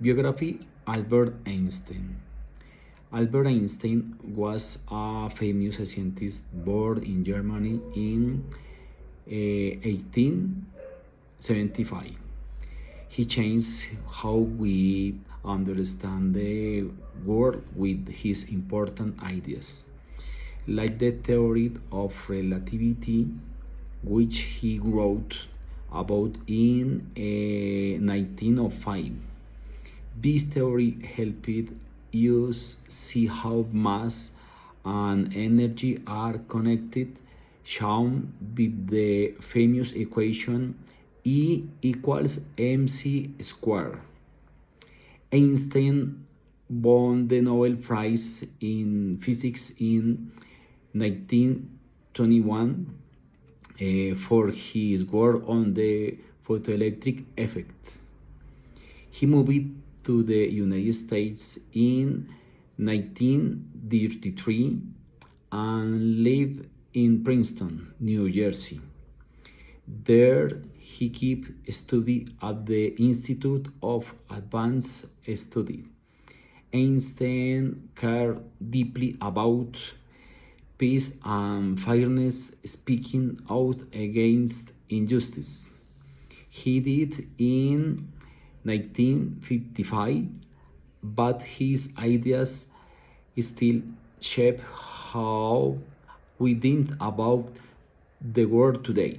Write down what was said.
Biography: Albert Einstein. Albert Einstein was a famous scientist born in Germany in 1875. He changed how we understand the world with his important ideas, like the theory of relativity, which he wrote about in 1905. This theory helped us see how mass and energy are connected, shown with the famous equation E equals mc squared. Einstein won the Nobel Prize in Physics in 1921 for his work on the photoelectric effect. He moved to the United States in 1933 and lived in Princeton, New Jersey. There, he kept study at the Institute of Advanced Study. Einstein cared deeply about peace and fairness, speaking out against injustice. He did in 1955, but his ideas still shape how we think about the world today.